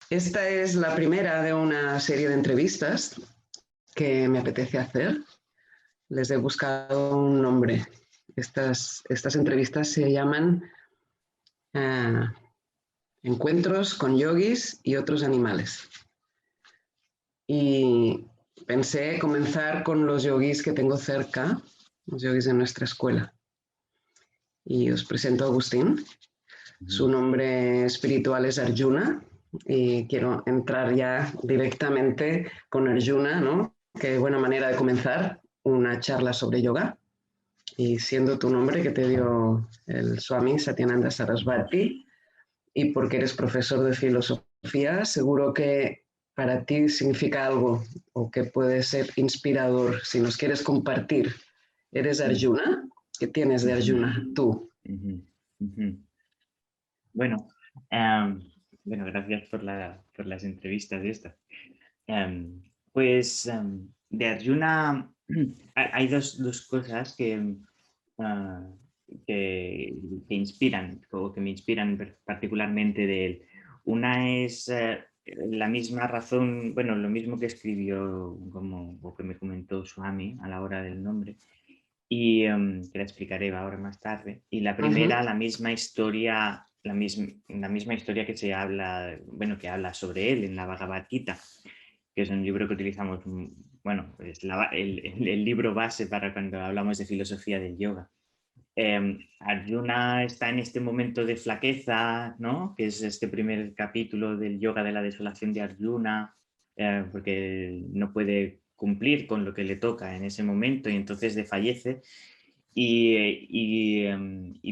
Esta es la primera de una serie de entrevistas que me apetece hacer. Les he buscado un nombre. Estas entrevistas se llaman Encuentros con yogis y otros animales. Y pensé comenzar con los yogis que tengo cerca, los yogis de nuestra escuela. Y os presento a Agustín. Su nombre espiritual es Arjuna y quiero entrar ya directamente con Arjuna, ¿no? Qué buena manera de comenzar una charla sobre yoga. Y siendo tu nombre que te dio el Swami Satyananda Sarasvati y porque eres profesor de filosofía, seguro que para ti significa algo o que puede ser inspirador. Si nos quieres compartir, ¿eres Arjuna? ¿Qué tienes de Arjuna tú? Bueno, bueno, gracias por las entrevistas y esto. De Arjuna hay dos cosas ah, que inspiran o que me inspiran particularmente de él. Una es la misma razón, bueno, lo mismo que escribió o que me comentó Swami a la hora del nombre, y que la explicaré ahora más tarde. Y la primera, la misma historia, la misma historia que se habla, bueno, que habla sobre él en la Bhagavad Gita, que es un libro que utilizamos, bueno, es el libro base para cuando hablamos de filosofía del yoga. Arjuna está en este momento de flaqueza, ¿no? Que es este primer capítulo del yoga de la desolación de Arjuna, porque no puede cumplir con lo que le toca en ese momento y entonces desfallece y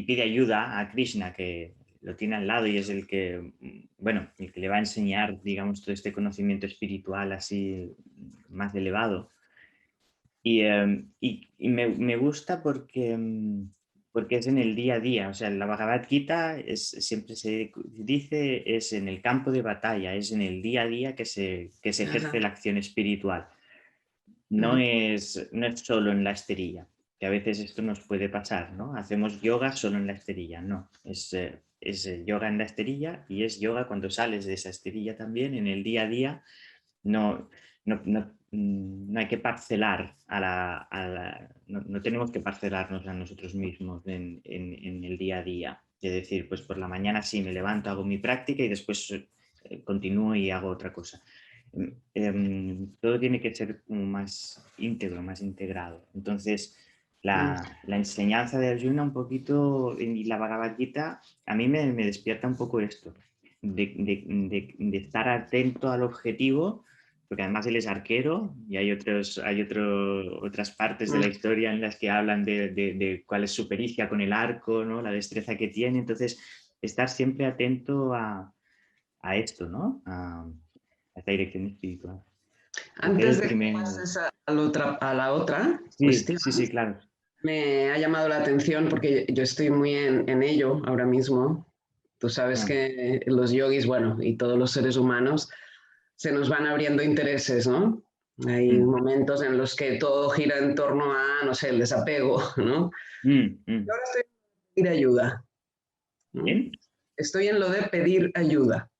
pide ayuda a Krishna, que lo tiene al lado y es el que, bueno, el que le va a enseñar, digamos, todo este conocimiento espiritual así más elevado. Y me gusta porque es en el día a día, o sea, la Bhagavad Gita siempre se dice, es en el campo de batalla, es en el día a día que se ejerce la acción espiritual. No es solo en la esterilla, que a veces esto nos puede pasar, ¿no? Hacemos yoga solo en la esterilla, no, es yoga en la esterilla y es yoga cuando sales de esa esterilla también, en el día a día. No, no hay que parcelar no tenemos que parcelarnos a nosotros mismos en el día a día. Es decir, pues por la mañana sí me levanto, hago mi práctica y después continúo y hago otra cosa. Todo tiene que ser como más íntegro, más integrado. Entonces, la enseñanza de Arjuna un poquito y la Bhagavad Gita a mí me despierta un poco esto, de estar atento al objetivo, porque además él es arquero y otras partes de la historia en las que hablan de cuál es su pericia con el arco, ¿no? La destreza que tiene. Entonces, estar siempre atento a esto, ¿no? A esta dirección espiritual. Hacer Antes el de que primer... pases a la otra Sí, cuestión, sí, sí, claro. me ha llamado la atención porque yo estoy muy en ello ahora mismo. Tú sabes Ah, que los yogis, bueno, y todos los seres humanos se nos van abriendo intereses, ¿no? Hay mm, momentos en los que todo gira en torno a, no sé, el desapego, ¿no? Yo ahora estoy en pedir ayuda, ¿no? ¿Bien? Estoy en lo de pedir ayuda,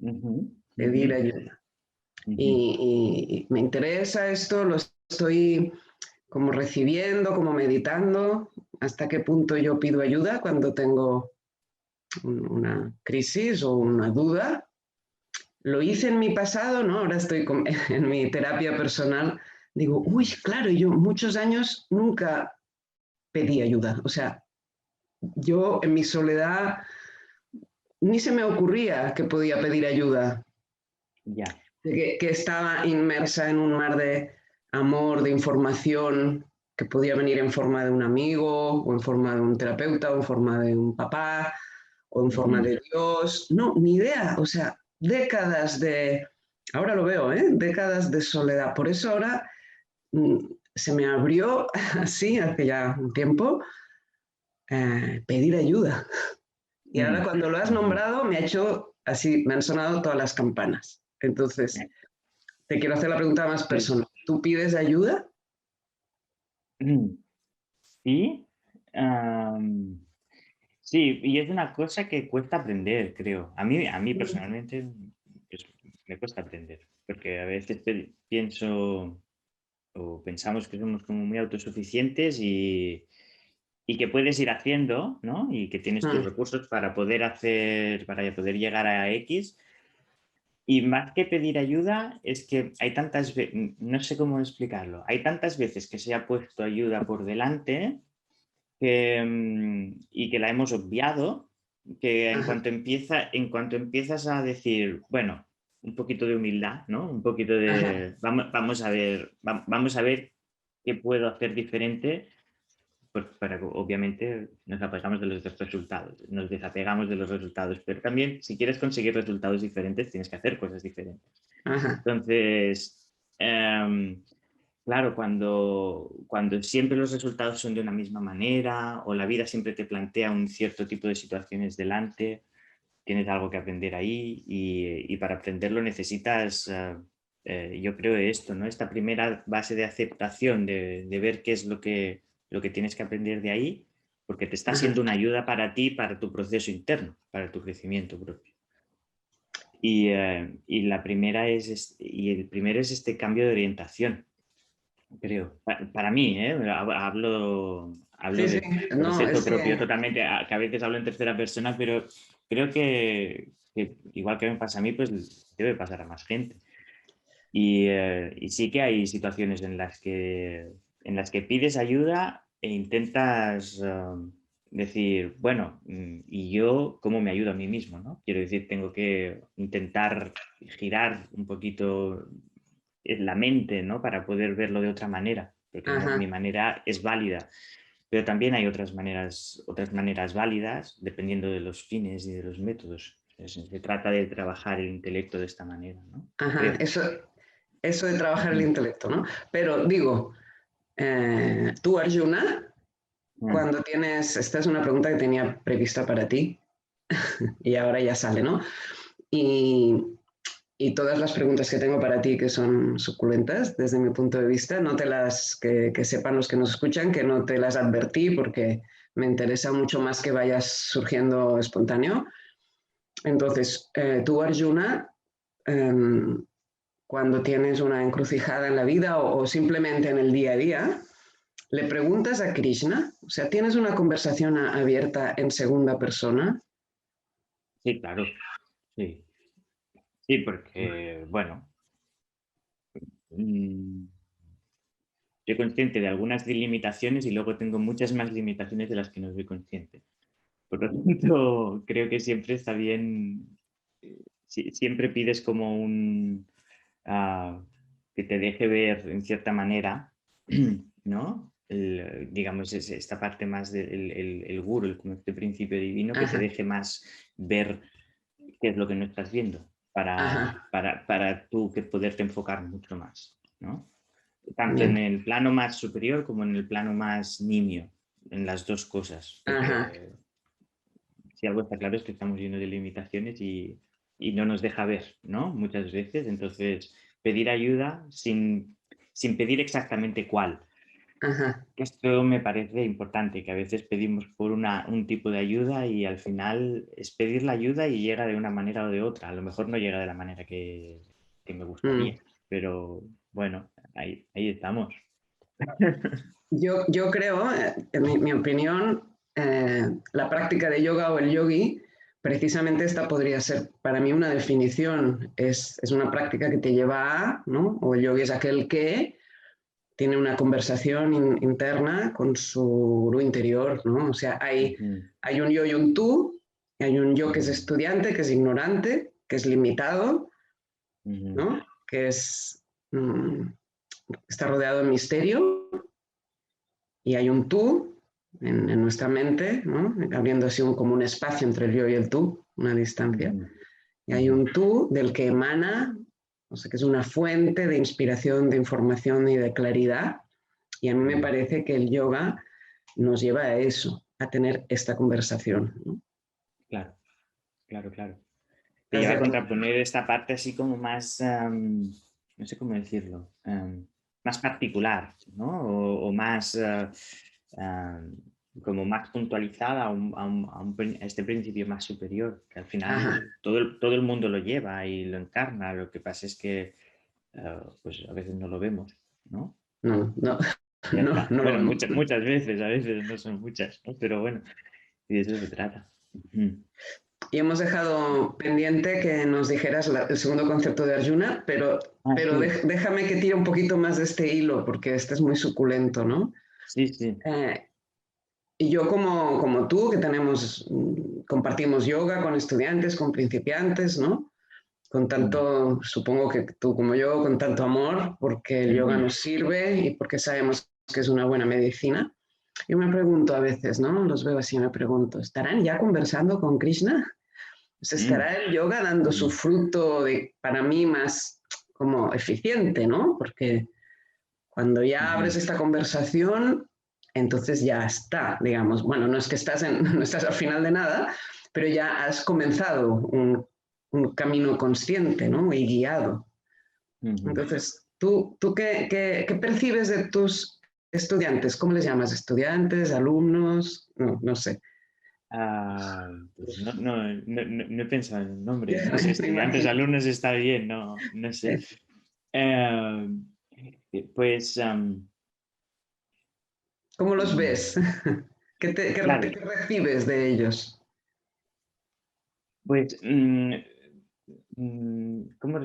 Ujú, ujú, pedir ayuda. ujú. Y me interesa esto, lo estoy como recibiendo, como meditando, hasta qué punto yo pido ayuda cuando tengo una crisis o una duda. Lo hice en mi pasado, ¿no? Ahora estoy en mi terapia personal. Digo, uy, claro, yo muchos años nunca pedí ayuda. O sea, yo en mi soledad ni se me ocurría que podía pedir ayuda, Ya. que estaba inmersa en un mar de amor, de información, que podía venir en forma de un amigo, o en forma de un terapeuta, o en forma de un papá, o en forma Ujú, de Dios. No, ni idea. O sea, décadas de, ahora lo veo, ¿eh? Décadas de soledad. Por eso ahora se me abrió así, hace ya un tiempo, pedir ayuda. Y ahora mm, cuando lo has ujú. nombrado, me ha hecho así, me han sonado todas las campanas. Entonces, te quiero hacer la pregunta más Sí. personal. ¿Tú pides ayuda? Sí, am, sí, y es una cosa que cuesta aprender, creo. A mí personalmente, pues, me cuesta aprender, porque a veces pienso o pensamos que somos como muy autosuficientes y que puedes ir haciendo, ¿no? Y que tienes tus Mm, recursos para poder hacer, para poder llegar a X. Y más que pedir ayuda, es que hay tantas veces, no sé cómo explicarlo, hay tantas veces que se ha puesto ayuda por delante y que la hemos obviado, que ajá, en cuanto empiezas a decir, bueno, un poquito de humildad, ¿no? Un poquito ajá, de, vamos a ver, vamos a ver qué puedo hacer diferente, pues para que obviamente nos apegamos de los resultados, nos desapegamos de los resultados, pero también si quieres conseguir resultados diferentes tienes que hacer cosas diferentes. ajá, Entonces, claro, cuando siempre los resultados son de una misma manera o la vida siempre te plantea un cierto tipo de situaciones delante, tienes algo que aprender ahí y para aprenderlo necesitas, yo creo esto, ¿no? Esta primera base de aceptación, de ver qué es lo que tienes que aprender de ahí, porque te está ajá. siendo una ayuda para ti, para tu proceso interno, para tu crecimiento propio. Y la primera y el primero es este cambio de orientación, creo. Para mí, ¿eh? Hablo Sí, sí, de no, proceso es propio que totalmente, que a veces hablo en tercera persona, pero creo que igual que me pasa a mí, pues debe pasar a más gente. Y sí que hay situaciones en las que pides ayuda e intentas decir, bueno, ¿y yo cómo me ayudo a mí mismo? ¿No? Quiero decir, tengo que intentar girar un poquito la mente, ¿no? Para poder verlo de otra manera, porque mi ajá. manera es válida. Pero también hay otras maneras válidas dependiendo de los fines y de los métodos. Se trata de trabajar el intelecto de esta manera, ¿no? Ajá, Creo. eso de trabajar el Mm, intelecto, ¿no? Pero digo, tú, Arjuna, mm. cuando tienes, esta es una pregunta que tenía prevista para ti y ahora ya sale, ¿no? Y, y todas las preguntas que tengo para ti que son suculentas desde mi punto de vista, no te las, que sepan los que nos escuchan, que no te las advertí porque me interesa mucho más que vayas surgiendo espontáneo. Entonces, tú, Arjuna, em, cuando tienes una encrucijada en la vida o simplemente en el día a día, le preguntas a Krishna, o sea, tienes una conversación abierta en segunda persona. Sí, claro. Sí, sí, porque, bueno, mm, soy consciente de algunas limitaciones y luego tengo muchas más limitaciones de las que no soy consciente. Por lo tanto, creo que siempre está bien, siempre pides como ah, que te deje ver en cierta manera, ¿no? Digamos, esta parte más del el guru, como este principio divino, que te Ajá, deje más ver qué es lo que no estás viendo ajá, para tú que poderte enfocar mucho más, ¿no? Tanto en bien, el plano más superior como en el plano más nimio, en las dos cosas, ajá, porque si algo está claro es que estamos llenos de limitaciones y no nos deja ver, ¿no? Muchas veces, entonces pedir ayuda sin pedir exactamente cuál. ajá. Esto me parece importante, que a veces pedimos por un tipo de ayuda y al final es pedir la ayuda y llega de una manera o de otra. A lo mejor no llega de la manera que me Mm. gustaría, pero bueno, ahí estamos. Yo creo, en mi opinión, la práctica de yoga o el yogi, precisamente esta podría ser para mí una definición. Es una práctica que te lleva a, ¿no? O el yogi es aquel que tiene una conversación interna con su gurú interior, ¿no? O sea, Ujú, hay un yo y un tú, hay un yo que es ujú, estudiante, que es ignorante, que es limitado, ujú, ¿no? Que es, está rodeado de misterio, y hay un tú en nuestra mente, ¿no? Abriendo así como un espacio entre el yo y el tú, una distancia. ujú, Y hay ujú, un tú del que emana, o sea, que es una fuente de inspiración, de información y de claridad. Y a mí me ujú. parece que el yoga nos lleva a eso, a tener esta conversación, ¿no? Claro, claro, claro. Te ¿Estás lleva de a acuerdo? contraponer esta parte así como más, no sé cómo decirlo, más particular, ¿no? O más, como más puntualizada a este principio más superior, que al Ajá. final todo el mundo lo lleva y lo encarna. Lo que pasa es que pues a veces no lo vemos, ¿no? No, no, Ya no, está. no lo Bueno, vemos. muchas veces, a veces no son muchas, ¿no? Pero bueno, y de eso se trata. Ujú. Y hemos dejado pendiente que nos dijeras el segundo concepto de Arjuna, Ah, pero sí, déjame que tire un poquito más de este hilo, porque este es muy suculento, ¿no? sí, sí. Eh, y yo como tú, que compartimos yoga con estudiantes, con principiantes, ¿no? Con Mm, tanto, supongo que tú como yo, con tanto amor, porque el yoga ujú, nos sirve y porque sabemos que es una buena medicina. Yo me pregunto a veces, ¿no? Los veo así y me pregunto, ¿estarán ya conversando con Krishna? ¿Se mm, estará el yoga dando su mm, fruto para mí más como eficiente, ¿no? Porque cuando ya abres ujú. esta conversación, entonces ya está, digamos. Bueno, no es que no estás al final de nada, pero ya has comenzado un camino consciente, ¿no? Y guiado. Ujú. Entonces, ¿tú qué percibes de tus estudiantes? ¿Cómo les llamas? ¿Estudiantes? ¿Alumnos? No, no sé. Ah, pues no he pensado en el nombre. Ya No sé, me estudiantes, imagino. alumnos está bien, no sé. Eh, pues, ¿Cómo los ves? mm, claro, ¿Qué recibes de ellos? pues,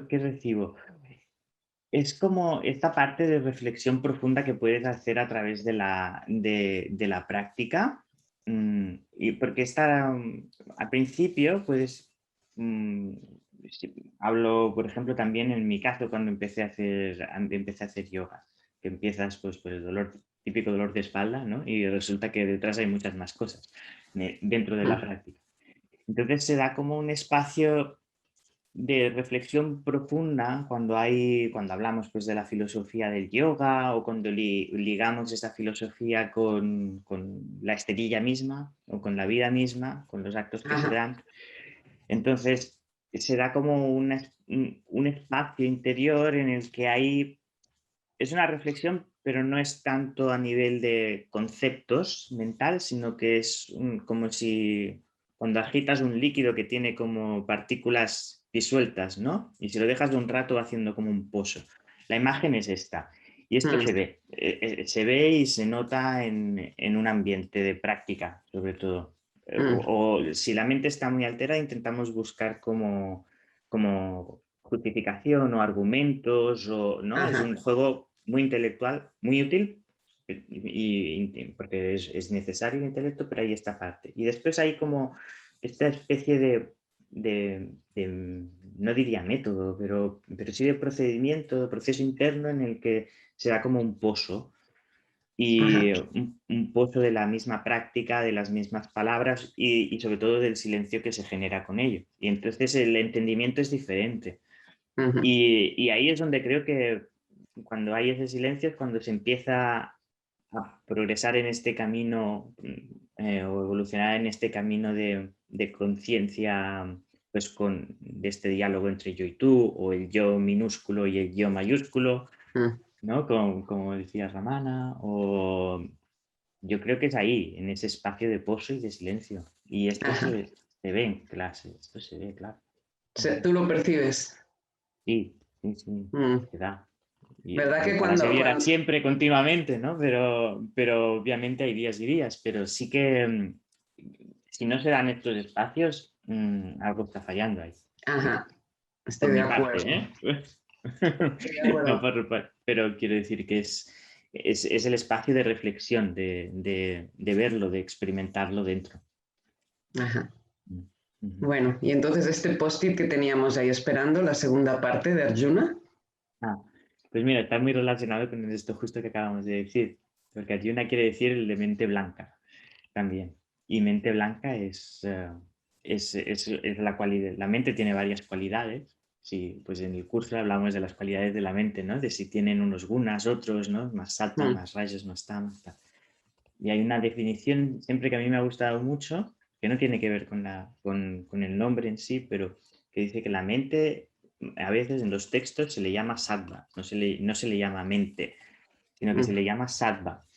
¿qué recibo? Es como esta parte de reflexión profunda que puedes hacer a través de la práctica. Y porque al principio, pues, mm, hablo, por ejemplo, también en mi caso, cuando empecé a hacer yoga, que empiezas pues, por el típico dolor de espalda, ¿no? Y resulta que detrás hay muchas más cosas dentro de la Mm, práctica. Entonces se da como un espacio de reflexión profunda cuando hablamos pues, de la filosofía del yoga o cuando ligamos esta filosofía con la esterilla misma o con la vida misma, con los actos que se ajá, dan. Entonces, se da como un espacio interior en el que es una reflexión, pero no es tanto a nivel de conceptos mental, sino que es como si cuando agitas un líquido que tiene como partículas disueltas, ¿no? Y si lo dejas de un rato va haciendo como un pozo. La imagen es esta. Y esto mm, se ve y se nota en un ambiente de práctica, sobre todo. mm, O si la mente está muy alterada, intentamos buscar como justificación o argumentos, o, ¿no? Es ajá, un juego muy intelectual, muy útil, porque es necesario el intelecto, pero hay esta parte. Y después hay como esta especie no diría método, pero sí de procedimiento, de proceso interno en el que se da como un pozo ajá, y un pozo de la misma práctica, de las mismas palabras y sobre todo del silencio que se genera con ello. Y entonces el entendimiento es diferente. ujú, Y ahí es donde creo que cuando hay ese silencio es cuando se empieza a progresar en este camino o evolucionar en este camino de conciencia, pues de este diálogo entre yo y tú, o el yo minúsculo y el yo mayúsculo, mm, ¿no? Como decía Ramana, o yo creo que es ahí, en ese espacio de pozo y de silencio. Y esto ajá. se ve en clase, esto se ve, claro. ¿Tú lo percibes? Sí, sí, sí, Mm, se da. Y ¿verdad que ojalá se viera cuando... siempre, continuamente, ¿no? Pero obviamente hay días y días, pero sí que si no se dan estos espacios, algo está fallando ahí. Sí, Ajá, por estoy de mi parte, acuerdo, ¿eh? estoy de No acuerdo. pero quiero decir que es el espacio de reflexión, de verlo, de experimentarlo dentro. Ajá. Mm, ujú. Bueno, y entonces este post-it que teníamos ahí esperando, la segunda parte de Arjuna. Ah, pues mira, está muy relacionado con esto justo que acabamos de decir, porque Arjuna quiere decir el de mente blanca también. Y mente blanca es la cualidad. La mente tiene varias cualidades. Sí, pues en el curso hablamos de las cualidades de la mente, ¿no? De si tienen unos gunas, otros, ¿no? Más sattva, Mm, más rajas, más tamas, tal. Y hay una definición siempre que a mí me ha gustado mucho, que no tiene que ver con el nombre en sí, pero que dice que la mente a veces en los textos se le llama sattva, no se le llama mente, sino que se mm, le llama sattva,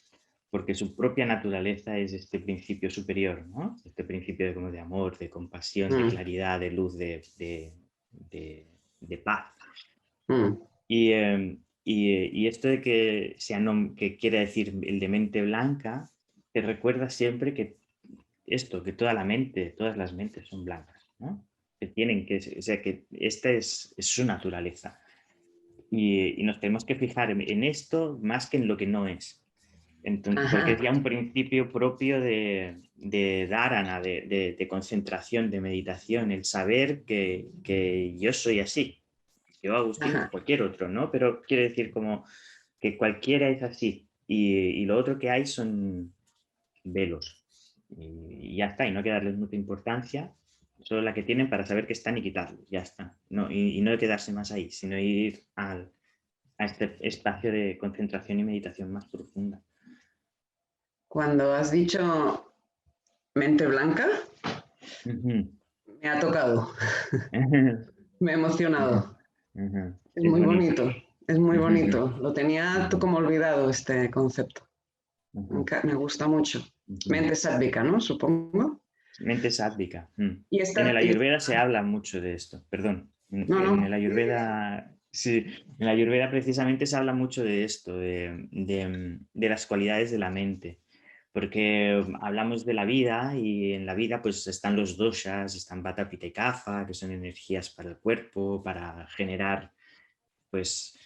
porque su propia naturaleza es este principio superior, ¿no? Este principio de, como de amor, de compasión, de mm, claridad, de luz, de paz. mm. Y esto de que, que quiere decir el de mente blanca, te recuerda siempre que que toda la mente, todas las mentes son blancas, ¿no? Que tienen que, o sea, que esta es su naturaleza. Y nos tenemos que fijar en esto más que en lo que no es. Entonces, porque Ajá, es ya un principio propio de dharana, de concentración, de meditación, el saber que yo soy así, yo Agustín o ajá. cualquier otro, ¿no? Pero quiere decir como que cualquiera es así y lo otro que hay son velos y ya está, y no hay que darles mucha importancia, solo la que tienen para saber que están y quitarlos, ya está. No, y no hay que quedarse más ahí, sino ir a este espacio de concentración y meditación más profunda. Cuando has dicho mente blanca, Ujú. me ha tocado, me ha Ujú, emocionado. ujú. Es Es muy bonito. bonito, es muy Ujú, ujú, bonito. Lo tenía ujú, como olvidado este concepto. ujú, Me gusta mucho. ujú. Mente sádvica, ¿no? Supongo. Mente sádvica. Mm. Y En el esta, Ayurveda se habla mucho de esto, perdón. no, En no. el Ayurveda, sí, en el Ayurveda precisamente se habla mucho de esto, de las cualidades de la mente, porque hablamos de la vida y en la vida pues están los doshas, están Vata, Pitta y Kapha, que son energías para el cuerpo, para generar pues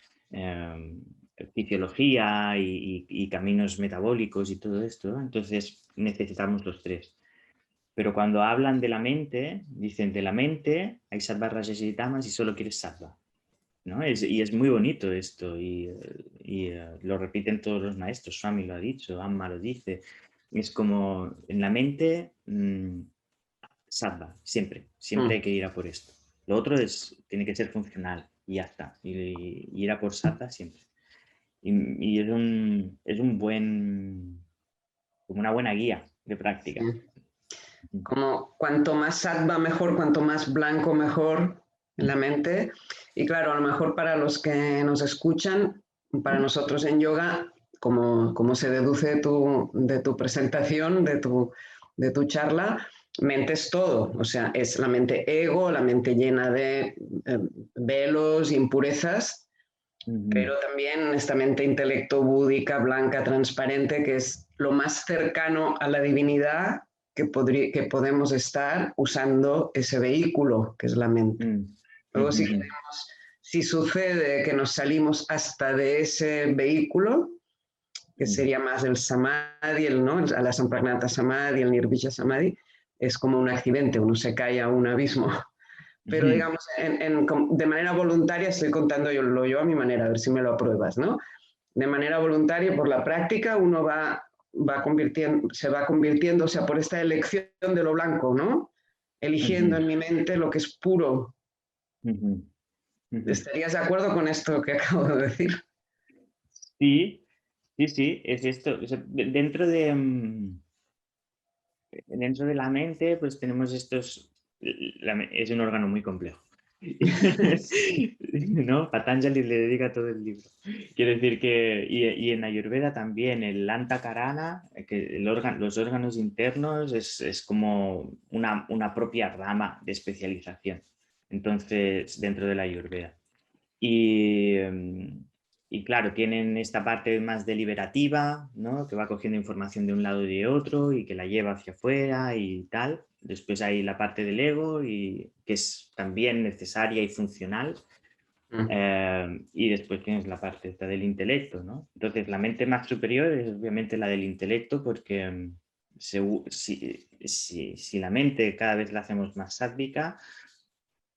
fisiología y caminos metabólicos y todo esto, ¿no? Entonces necesitamos los tres. Pero cuando hablan de la mente, dicen de la mente hay sattva, rajas y tamas y solo quieres sattva, ¿no? Y es muy bonito esto lo repiten todos los maestros, Swami lo ha dicho, Amma lo dice. Es como en la mente, sattva, siempre hay Mm. que ir a por esto. Lo otro tiene que ser funcional y ya está, y ir a por sattva siempre. Y es un como una buena guía de práctica. Sí. Como cuanto más sattva mejor, cuanto más blanco mejor en la mente. Y claro, a lo mejor para los que nos escuchan, para nosotros en yoga, como se deduce de tu presentación, de tu charla, mente es todo. O sea, es la mente ego, la mente llena de velos, impurezas, Ujú, pero también esta mente intelecto búdica, blanca, transparente, que es lo más cercano a la divinidad que podemos estar usando ese vehículo que es la mente. mm, Luego, ujú, si sucede que nos salimos hasta de ese vehículo, que ujú, sería más el samadhi, ¿no? El Asampragnata Samadhi, el Nirvija Samadhi, es como un accidente, uno se cae a un abismo. Pero ujú. digamos, de manera voluntaria estoy contando yo a mi manera, a ver si me lo apruebas, ¿no? De manera voluntaria, por la práctica, uno se va convirtiendo, o sea, por esta elección de lo blanco, ¿no? Eligiendo Ujú, en mi mente lo que es puro. ujú, ujú. ¿Estarías de acuerdo con esto que acabo de decir? Sí, sí, sí, es esto. O sea, dentro de la mente, pues tenemos es un órgano muy complejo. ¿No? Patanjali le dedica todo el libro. Quiero decir que, y en Ayurveda también, el Antakarana, que los órganos internos es como una propia rama de especialización. Entonces, dentro de la Ayurveda. Y, y claro, tienen esta parte más deliberativa, ¿no? Que va cogiendo información de un lado y de otro y que la lleva hacia afuera y tal. Después hay la parte del ego, que es también necesaria y funcional. Mm, Y después tienes la parte esta del intelecto, ¿no? Entonces, la mente más superior es obviamente la del intelecto porque si la mente cada vez la hacemos más sádvica,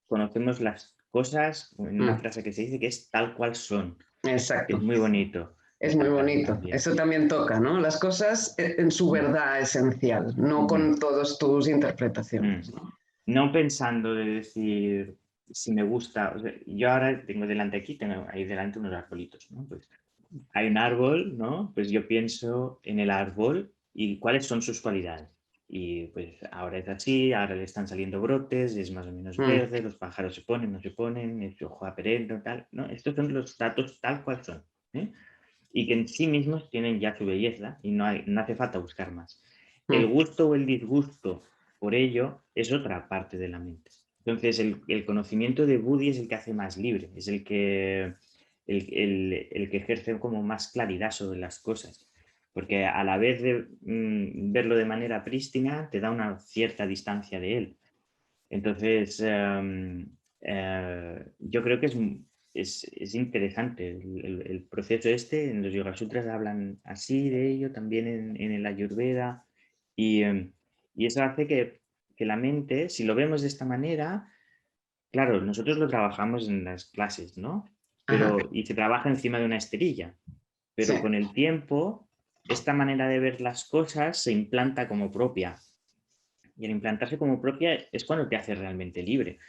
conocemos las cosas en una mm, frase que se dice que es tal cual son, que es exacto. muy bonito Es muy esta frase bonito. también. Eso también toca, ¿no? Las cosas en su Mm, verdad esencial, no mm, con todas tus mm. interpretaciones, ¿no? No pensando de decir si me gusta, o sea, yo ahora tengo delante aquí, tengo ahí delante unos arbolitos, ¿no? Pues hay un árbol, ¿no? Pues yo pienso en el árbol y cuáles son sus cualidades. Y pues ahora es así, ahora le están saliendo brotes, es más o menos Mm, verde, los pájaros se ponen, no se ponen, es ojo perenne, tal, ¿no? Estos son los datos tal cual son. ¿Eh? y que en sí mismos tienen ya su belleza y no hace falta buscar más. El Mm. gusto o el disgusto por ello es otra parte de la mente. Entonces, el conocimiento de Buddhi es el que hace más libre, es el que ejerce como más claridad sobre las cosas. Porque a la vez de verlo de manera prístina, te da una cierta distancia de él. Entonces, yo creo que es interesante el proceso este. En los Yoga Sutras hablan así de ello, también en el Ayurveda. Y, y eso hace que la mente, si lo vemos de esta manera, claro, nosotros lo trabajamos en las clases, ¿no? Ajá, Y se trabaja encima de una esterilla. sí, Pero con el tiempo, esta manera de ver las cosas se implanta como propia. Y el implantarse como propia es cuando te hace realmente libre.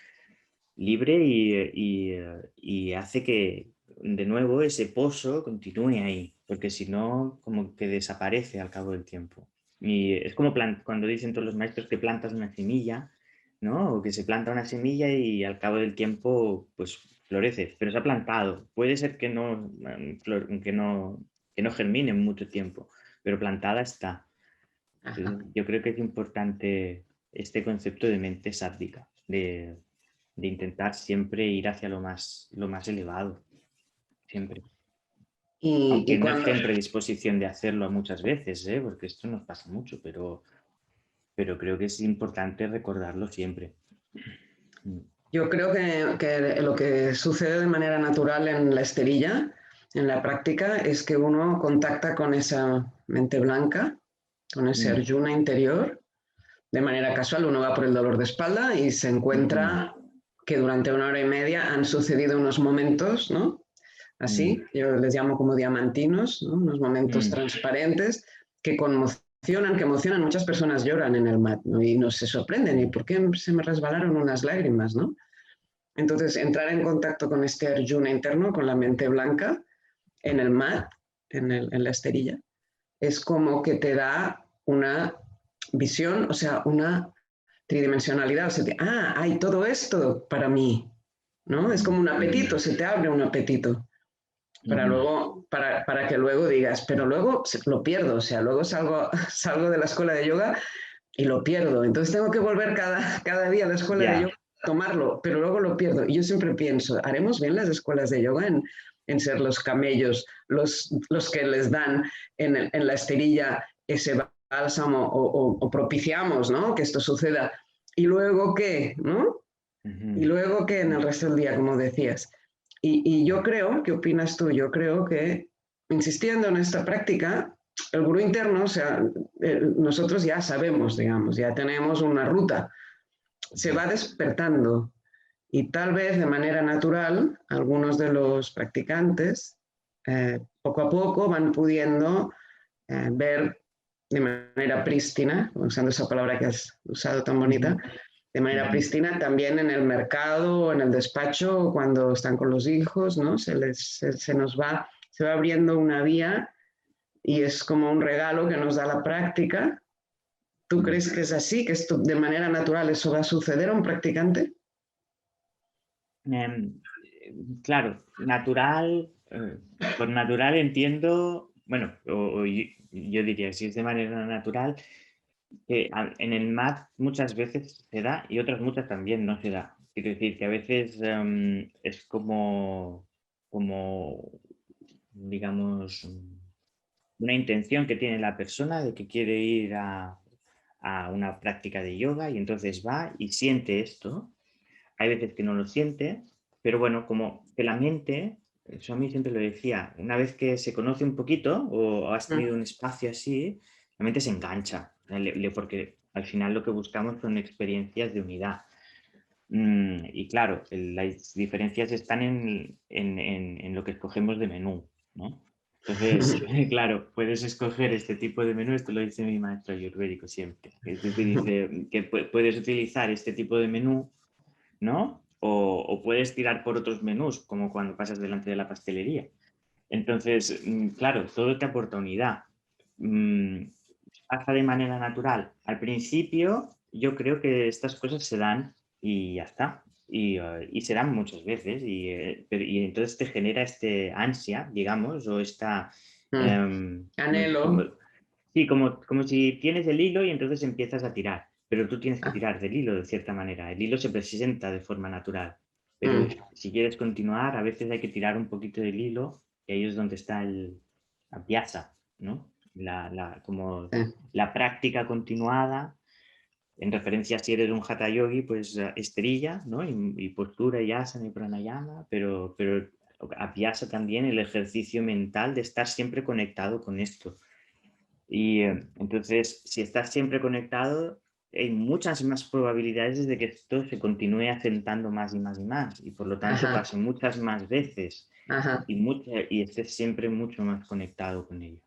Libre y hace que, de nuevo, ese pozo continúe ahí. Porque si no, como que desaparece al cabo del tiempo. Y es como cuando dicen todos los maestros que plantas una semilla, ¿no? O que se planta una semilla y al cabo del tiempo, pues florece. Pero se ha plantado. Puede ser que no germine en mucho tiempo, pero plantada está. ajá. Entonces, yo creo que es importante este concepto de mente sádica, de intentar siempre ir hacia lo más elevado, siempre. Y Aunque no cuando, esté en predisposición de hacerlo muchas veces, ¿eh? Porque esto nos pasa mucho, pero creo que es importante recordarlo siempre. Mm. yo creo que lo que sucede de manera natural en la esterilla, en la práctica, es que uno contacta con esa mente blanca, con ese Mm. Arjuna interior. De manera casual, uno va por el dolor de espalda y se Ujú. encuentra que durante 1 hora y media han sucedido unos momentos, ¿no? Mm. Así, yo les llamo como diamantinos, ¿no? Unos momentos Mm. transparentes que conmocionan, que emocionan. Muchas personas lloran en el mat, ¿no? Y no se sorprenden. ¿Y Mm. por qué se me resbalaron unas lágrimas, no? Entonces, entrar en contacto con este Arjuna interno, con la mente blanca, en el mat, en la esterilla, es como que te da una visión, o sea, una tridimensionalidad. O sea, hay todo esto para mí, ¿no? Es como un apetito, se te abre un apetito para Ujú. luego, para que luego digas, pero luego lo pierdo, o sea, luego salgo, salgo de la escuela de yoga y lo pierdo. Entonces tengo que volver cada día a la escuela de Ya. yoga a tomarlo, pero luego lo pierdo. Y yo siempre pienso, ¿haremos bien las escuelas de yoga en ser los camellos, los que les dan en la esterilla ese bálsamo o propiciamos, ¿no? Que esto suceda? ¿Y luego qué? ¿No? Y Ujú. luego qué en el resto del día, como decías. Y yo creo, ¿qué opinas tú? Yo creo que insistiendo en esta práctica, el gurú interno, o sea, nosotros ya sabemos, digamos, ya tenemos una ruta, se Ujú. va despertando y tal vez de manera natural algunos de los practicantes poco a poco van pudiendo ver de manera prístina, usando esa palabra que has usado tan bonita, Ujú. de manera Ujú. prístina también en el mercado, en el despacho, cuando están con los hijos, ¿no? Se nos va, se va abriendo una vía y es como un regalo que nos da la práctica. ¿Tú Mm. crees que es así, que esto de manera natural eso va a suceder a un practicante? Em, claro, natural, por natural entiendo, bueno, o yo diría que si es de manera natural, que en el mat muchas veces se da y otras muchas también no se da. Quiero decir que a veces es como, digamos, una intención que tiene la persona de que quiere ir a una práctica de yoga y entonces va y siente esto. Hay veces que no lo siente, pero bueno, como que la mente, eso a mí siempre lo decía, una vez que se conoce un poquito o has tenido un espacio así, la mente se engancha, porque al final lo que buscamos son experiencias de unidad. Y claro, las diferencias están en lo que escogemos de menú, ¿no? Entonces, claro, puedes escoger este tipo de menú, esto lo dice mi maestro ayurvédico siempre, que te dice que puedes utilizar este tipo de menú, ¿no? O puedes tirar por otros menús, como cuando pasas delante de la pastelería. Entonces, claro, todo te aporta unidad. Mm, Pasa de manera natural. Al principio, yo creo que estas cosas se dan y ya está. y se dan muchas veces y entonces te genera este ansia, digamos, o esta... Mm. em, Anhelo. sí, como si tienes el hilo y entonces empiezas a tirar, pero tú tienes que Ah, tirar del hilo de cierta manera. El hilo se presenta de forma natural, pero mm, si quieres continuar, a veces hay que tirar un poquito del hilo y ahí es donde está la piazza, ¿no? Como sí. la práctica continuada, en referencia si eres un hatha yogi, pues esterilla, ¿no? Y postura y asana y pranayama, pero apiasa también el ejercicio mental de estar siempre conectado con esto. Y entonces, si estás siempre conectado, hay muchas más probabilidades de que esto se continúe asentando más y más y más, y por lo tanto Ajá, pase muchas más veces ajá. y estés siempre mucho más conectado con ello.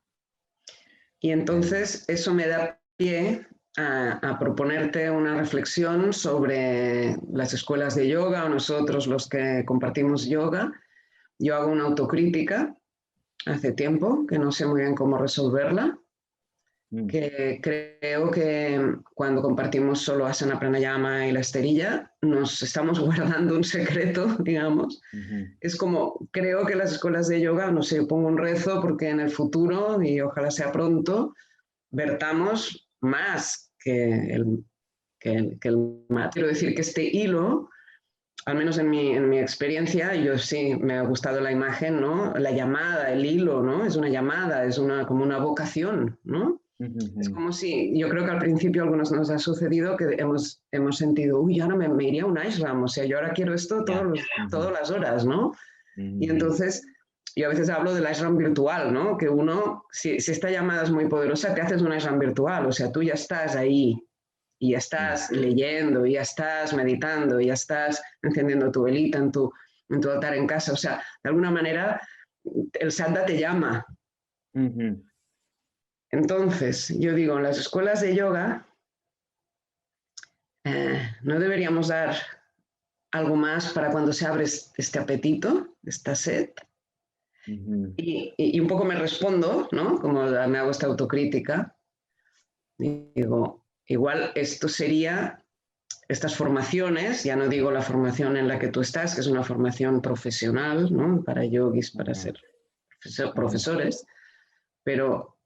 Y Em, entonces eso me da pie a proponerte una reflexión sobre las escuelas de yoga o nosotros los que compartimos yoga. Yo hago una autocrítica hace tiempo que no sé muy bien cómo resolverla, mm, que creo que cuando compartimos solo asana pranayama y la esterilla nos estamos guardando un secreto, digamos. ujú, Es como, creo que las escuelas de yoga, no sé, yo pongo un rezo porque en el futuro, y ojalá sea pronto, vertamos más que el mar. Quiero decir que este hilo, al menos en mi experiencia, yo sí me ha gustado la imagen, ¿no? La llamada, el hilo, ¿no? Es una llamada, es una, como una vocación, ¿no? ujú, Es ujú. como si, yo creo que al principio a algunos nos ha sucedido que hemos sentido, uy, ahora me iría a un ashram, o sea, yo ahora quiero esto Ya. todas Ujú, las horas, ¿no? Y ujú, entonces, yo a veces hablo del ashram virtual, ¿no? Que uno, si esta llamada es muy poderosa, te haces un ashram virtual, o sea, tú ya estás ahí, y ya mm, estás leyendo, y ya estás meditando, y ya estás encendiendo tu velita en tu altar en casa, o sea, de alguna manera el sadda te llama. ujú, Entonces, yo digo, en las escuelas de yoga no deberíamos dar algo más para cuando se abre este apetito, esta sed. ujú, Y un poco me respondo, ¿no? Como me hago esta autocrítica, digo, igual esto sería, estas formaciones, ya no digo la formación en la que tú estás, que es una formación profesional, ¿no? Para yogis, para ujú, ser ujú, profesores, pero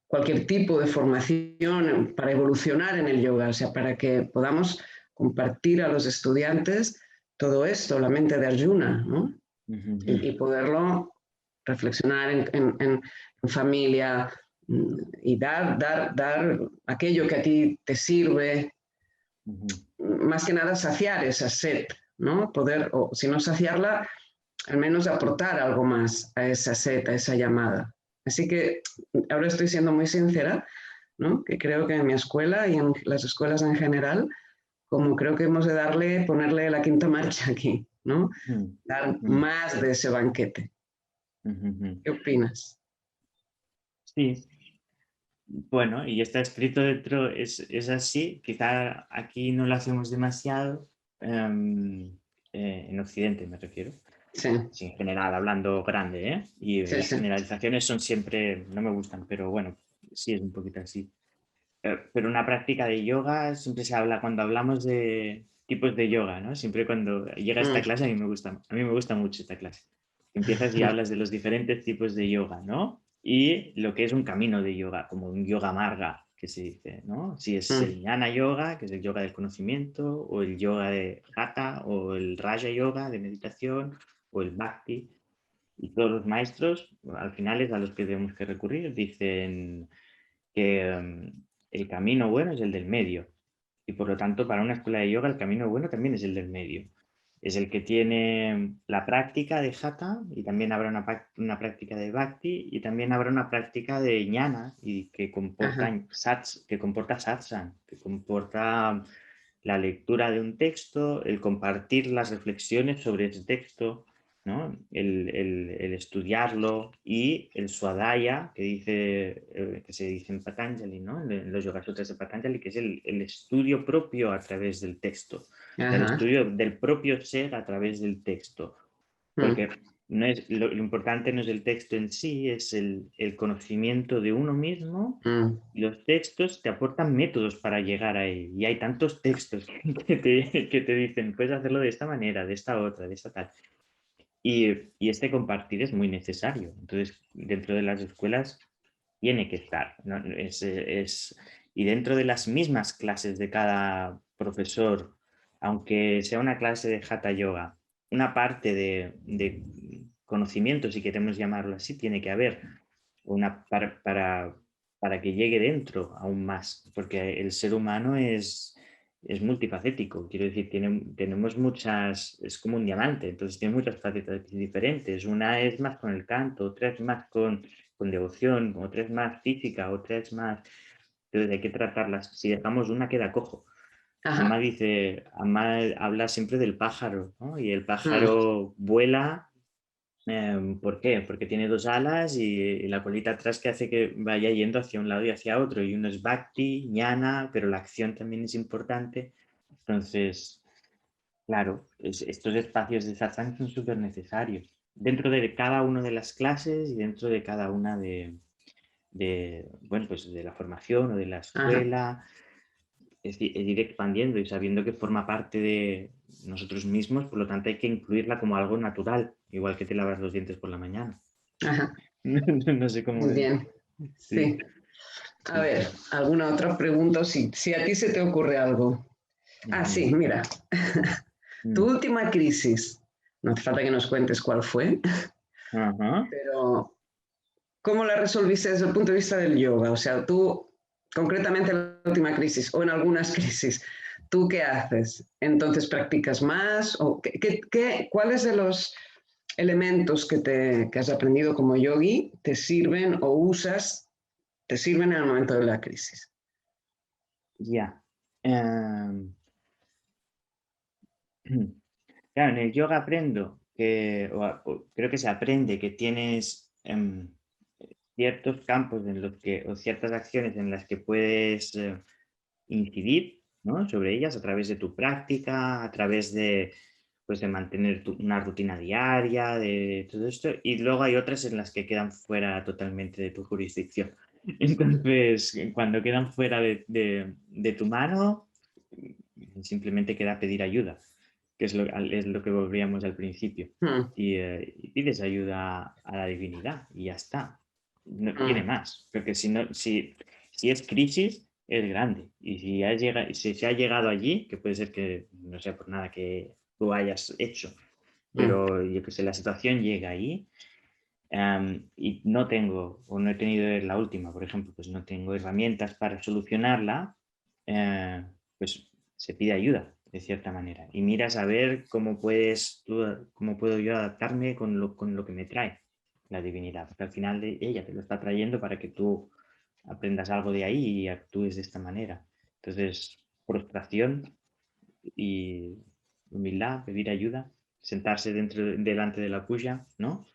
cualquier tipo de formación para evolucionar en el yoga, o sea, para que podamos compartir a los estudiantes todo esto, la mente de Arjuna, ¿no? ujú, ujú, Y poderlo reflexionar en familia y dar aquello que a ti te sirve, ujú. más que nada saciar esa sed, ¿no? Poder, o si no saciarla, al menos aportar algo más a esa sed, a esa llamada. Así que ahora estoy siendo muy sincera, ¿no? Que creo que en mi escuela y en las escuelas en general, como creo que hemos de ponerle la quinta marcha aquí, ¿no? Mm, Dar mm, más de ese banquete. ujú, ujú. ¿Qué opinas? Sí, bueno, y está escrito dentro, es así, quizá aquí no lo hacemos demasiado, em, en Occidente me refiero, Sí, sí, en general, hablando grande, ¿eh? Y sí, las sí. generalizaciones son siempre, no me gustan, pero bueno, sí es un poquito así. Pero una práctica de yoga siempre se habla cuando hablamos de tipos de yoga, ¿no? Siempre cuando llega esta Mm. clase a mí me gusta mucho esta clase. Empiezas y hablas de los diferentes tipos de yoga, ¿no? Y lo que es un camino de yoga, como un yoga marga, que se dice, ¿no? Si es Mm. el jnana yoga, que es el yoga del conocimiento, o el yoga de hatha, o el raja yoga de meditación, o el bhakti. Y todos los maestros, al final es a los que tenemos que recurrir, dicen que el camino bueno es el del medio. Y por lo tanto, para una escuela de yoga, el camino bueno también es el del medio. Es el que tiene la práctica de hatha y también habrá una práctica de bhakti y también habrá una práctica de jnana y Ajá. que comporta satsang, que comporta la lectura de un texto, el compartir las reflexiones sobre ese texto, ¿no? El estudiarlo y el swadhyaya, que se dice en Patanjali, ¿no? En los Yoga Sutras de Patanjali, que es el estudio propio a través del texto, el Ajá. estudio del propio ser a través del texto. Porque Mm. no es, lo importante no es el texto en sí, es el conocimiento de uno mismo. Mm, Y los textos te aportan métodos para llegar a él. Y hay tantos textos que te dicen, puedes hacerlo de esta manera, de esta otra, de esta tal. Y este compartir es muy necesario. Entonces, dentro de las escuelas tiene que estar, ¿no? Y dentro de las mismas clases de cada profesor, aunque sea una clase de Hatha Yoga, una parte de conocimiento, si queremos llamarlo así, tiene que haber para que llegue dentro aún más, porque el ser humano es multifacético, quiero decir, tenemos muchas, es como un diamante, entonces tiene muchas facetas diferentes. Una es más con el canto, otra es más con devoción, otra es más física, otra es más... Entonces hay que tratarlas. Si dejamos una, queda cojo. Amma ajá, dice, Amma habla siempre del pájaro, ¿no? Y el mm, pájaro vuela. ¿Por qué? Porque tiene dos alas y la colita atrás que hace que vaya yendo hacia un lado y hacia otro. Y uno es bhakti, jnana, pero la acción también es importante. Entonces, claro, estos espacios de satsang son súper necesarios. Dentro de cada una de las clases y dentro de cada una bueno, pues de la formación o de la ajá. escuela, es ir expandiendo y sabiendo que forma parte de nosotros mismos, por lo tanto hay que incluirla como algo natural, igual que te lavas los dientes por la mañana. Ajá, No sé cómo. muy bien. Sí, Sí. A sí, ver, sí. ¿alguna otra pregunta? Si a ti se te ocurre algo. Ah, Ujú. sí, mira. Tu Mm. última crisis, no hace falta que nos cuentes cuál fue, Ajá. pero ¿cómo la resolviste desde el punto de vista del yoga? O sea, tú, concretamente en la última crisis o en algunas crisis, ¿tú qué haces? ¿Entonces practicas más? ¿O cuáles de los elementos que has aprendido como yogi te sirven o usas, te sirven en el momento de la crisis? Ya. Claro, en el yoga aprendo o creo que se aprende que tienes ciertos campos en los que, o ciertas acciones en las que puedes incidir, ¿no? Sobre ellas a través de tu práctica, a través de, pues, de mantener una rutina diaria, de todo esto, y luego hay otras en las que quedan fuera totalmente de tu jurisdicción. Entonces, cuando quedan fuera de tu mano, simplemente queda pedir ayuda, que es lo que volvíamos al principio. Mm, Y pides ayuda a la divinidad y ya está. No tiene mm, más, porque si es crisis, es grande. Y si se ha llegado allí, que puede ser que no sea por nada que tú hayas hecho, mm. pero yo que sé, la situación llega ahí, y no tengo, o no he tenido la última, por ejemplo, pues no tengo herramientas para solucionarla, pues se pide ayuda, de cierta manera. Y miras a ver cómo puedo yo adaptarme con lo que me trae la divinidad. Porque al final ella te lo está trayendo para que tú aprendas algo de ahí y actúes de esta manera. Entonces, frustración y humildad, pedir ayuda, sentarse delante de la puya, ¿no?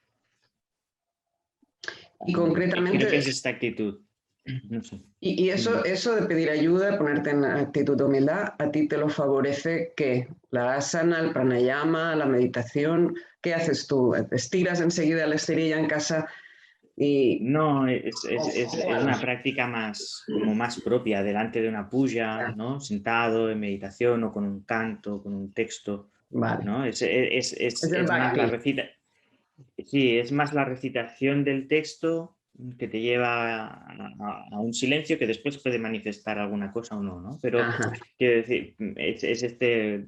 Y Creo que concretamente, es esta actitud. No sé. y eso, Dime. eso de pedir ayuda, ponerte en actitud de humildad, ¿a ti te lo favorece qué? ¿La asana, el pranayama, la meditación? ¿Qué haces tú? ¿Te estiras enseguida la esterilla en casa y No, o es cuál? una práctica más, como más propia, delante de una puya, Ya, ¿no? Sentado en meditación o con un canto, con un texto, vale. ¿no? Es el Es más la bhakti. sí, es más la recitación del texto que te lleva a un silencio que después puede manifestar alguna cosa o no, ¿no? Pero Ajá. quiero decir, es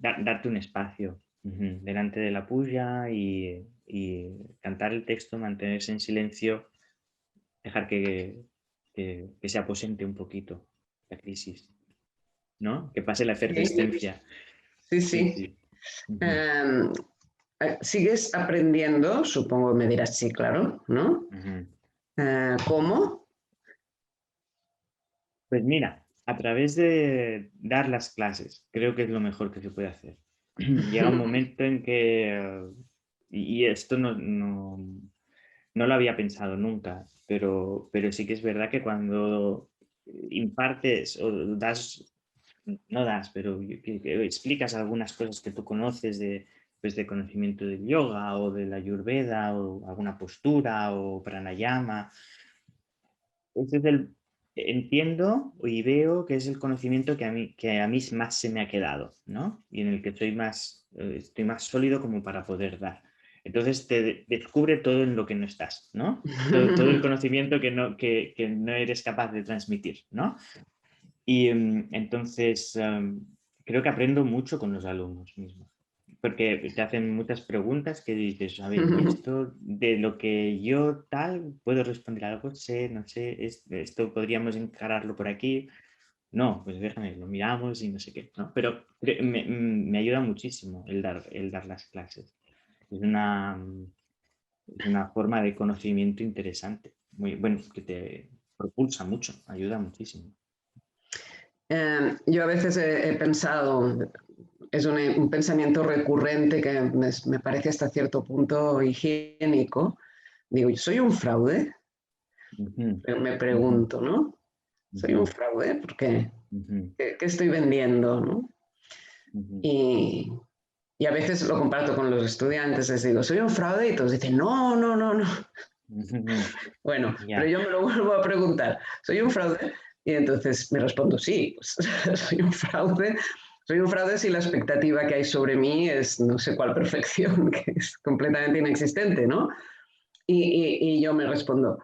darte un espacio delante de la puya y cantar el texto, mantenerse en silencio, dejar que se aposente un poquito la crisis, ¿no? Que pase la Sí, efervescencia. sí, Sí, sí. sí. Ujú, Em, ¿Sigues aprendiendo? Supongo me dirás sí, claro, ¿no? ujú. ¿Cómo? Pues mira, a través de dar las clases, creo que es lo mejor que se puede hacer. Llega un momento en que, y esto no lo había pensado nunca, pero sí que es verdad que cuando impartes o das, no das, pero que explicas algunas cosas que tú conoces de pues, de conocimiento del yoga o de la ayurveda o alguna postura o pranayama. Ese es entiendo y veo que es el conocimiento que a mí más se me ha quedado, ¿no? Y en el que estoy más sólido como para poder dar. Entonces te descubre todo en lo que no estás, ¿no? Todo el conocimiento que no eres capaz de transmitir, ¿no? Y entonces creo que aprendo mucho con los alumnos mismos, porque te hacen muchas preguntas que dices, a ver, y esto de lo que yo tal, puedo responder algo, sé, no sé, esto podríamos encararlo por aquí. No, pues déjame, lo miramos y no sé qué, ¿no? Pero me ayuda muchísimo el dar las clases. Es una forma de conocimiento interesante, muy bueno, que te propulsa mucho, ayuda muchísimo. Yo a veces he pensado, es un pensamiento recurrente que me parece hasta cierto punto higiénico. Digo, ¿yo soy un fraude? Ujú, Me ujú, pregunto, ¿no? ¿Soy un ujú, fraude? ¿Por qué? ujú, ¿Qué estoy vendiendo? ¿No? ujú, Y, y a veces lo comparto con los estudiantes, les digo, ¿soy un fraude? Y todos dicen, no, no, no, no. ujú. Bueno, pero Ya. yo me lo vuelvo a preguntar, ¿soy un fraude? Y entonces me respondo, sí, pues, soy un fraude. Soy un fraude si la expectativa que hay sobre mí es no sé cuál perfección, que es completamente inexistente, ¿no? Y yo me respondo,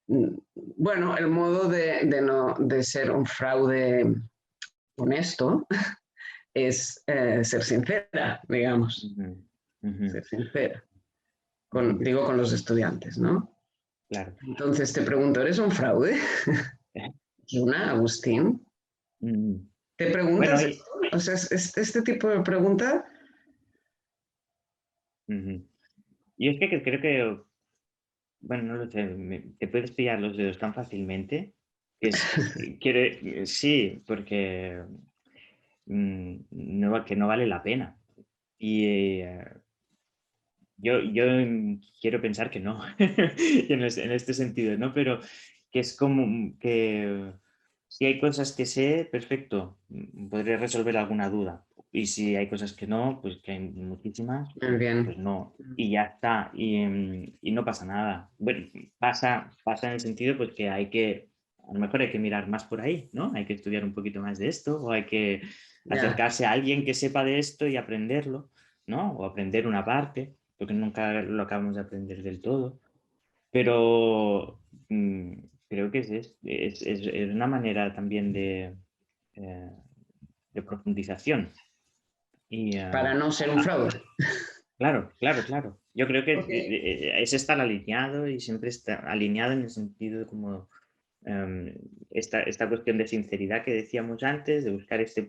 bueno, el modo de ser un fraude honesto es ser sincera, digamos, Ujú, ujú, ser sincera, ujú. digo con los estudiantes, ¿no? Claro. Entonces te pregunto, ¿eres un fraude? Yuna, Agustín, Mm. ¿te Bueno, preguntas esto? O sea, este tipo de pregunta. ujú. Y es que creo que, bueno, no lo sé, te puedes pillar los dedos tan fácilmente sí, porque que no vale la pena. Y yo quiero pensar que no, en este sentido, ¿no? Pero que es como que si hay cosas que sé, perfecto, podré resolver alguna duda. Y si hay cosas que no, pues que hay muchísimas, Muy bien, pues no. Y ya está, y no pasa nada. Bueno, pasa en el sentido pues que a lo mejor hay que mirar más por ahí, ¿no? Hay que estudiar un poquito más de esto, o hay que ya, acercarse a alguien que sepa de esto y aprenderlo, ¿no? O aprender una parte, porque nunca lo acabamos de aprender del todo. Pero creo que es una manera también eh, de profundización. Y para no ser un fraude. claro, claro, claro. Yo creo que Ok. es estar alineado y siempre estar alineado en el sentido de como esta cuestión de sinceridad que decíamos antes, de buscar estos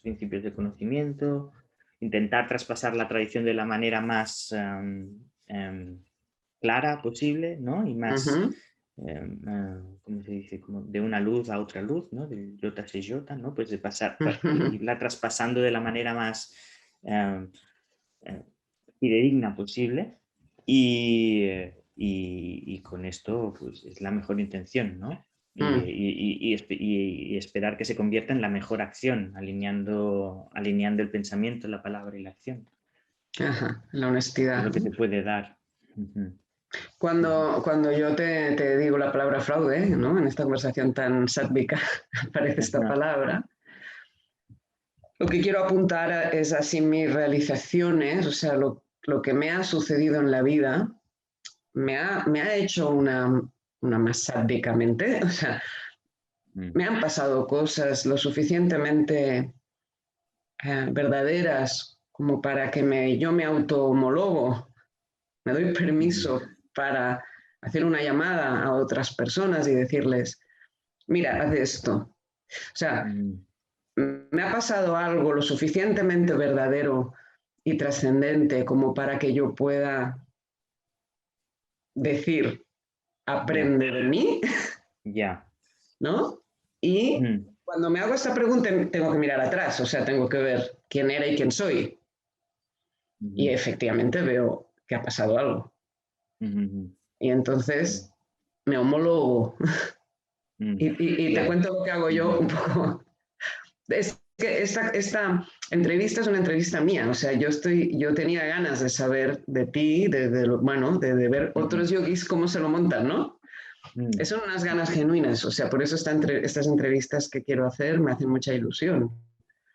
principios de conocimiento, intentar traspasar la tradición de la manera más clara posible, ¿no? Y más, Ujú, ¿cómo se dice? Como de una luz a otra luz, ¿no? Del yota se yota, ¿no? Pues de ujú. irla traspasando de la manera más em, eh, fidedigna posible y con esto pues es la mejor intención, ¿no? Mm, Y esperar que se convierta en la mejor acción, alineando el pensamiento, la palabra y la acción. ajá, la Es honestidad, lo que ¿no? te puede dar. Ujú, ujú. Cuando yo te digo la palabra fraude, ¿no? En esta conversación tan sádvica aparece esta Ajá. palabra, lo que quiero apuntar es así mis realizaciones, o sea, lo que me ha sucedido en la vida, me ha hecho una más sádicamente, o sea, Mm, me han pasado cosas lo suficientemente verdaderas como para que yo me auto-homologo, me doy ujú, permiso para hacer una llamada a otras personas y decirles, mira, haz esto. O sea, ujú. me ha pasado algo lo suficientemente verdadero y trascendente como para que yo pueda decir, Ya, aprende de mí, ya. ¿no? Y Ujú, cuando me hago esta pregunta tengo que mirar atrás, o sea, tengo que ver quién era y quién soy. Y ujú, efectivamente veo que ha pasado algo. ujú, Y ujú, entonces me homologo. ujú. Y te Claro. cuento lo que hago yo Ujú, un poco. Es que esta entrevista es una entrevista mía, o sea, yo tenía ganas de saber de ti, bueno, de ver otros yogis cómo se lo montan, ¿no? Mm, Son unas ganas genuinas, o sea, por eso estas entrevistas que quiero hacer me hacen mucha ilusión.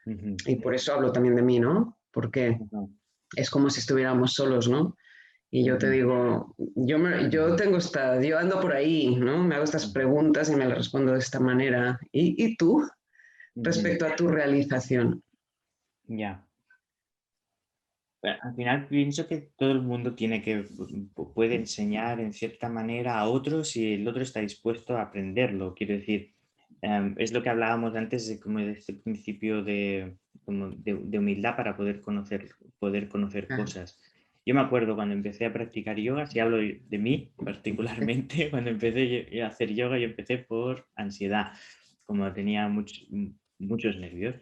ujú, Y por eso hablo también de mí, ¿no? Porque ujú, es como si estuviéramos solos, ¿no? Y yo te ujú, digo, yo ando por ahí, ¿no? Me hago estas ujú, preguntas y me las respondo de esta manera. ¿Y tú, ujú. respecto a tu realización? Ya. Al final pienso que todo el mundo tiene que puede enseñar en cierta manera a otros si el otro está dispuesto a aprenderlo. Quiero decir, es lo que hablábamos antes de como de este principio de, como de humildad para poder conocer Ah, cosas. Yo me acuerdo cuando empecé a practicar yoga, si hablo de mí particularmente, cuando empecé a hacer yoga, yo empecé por ansiedad, como tenía muchos nervios.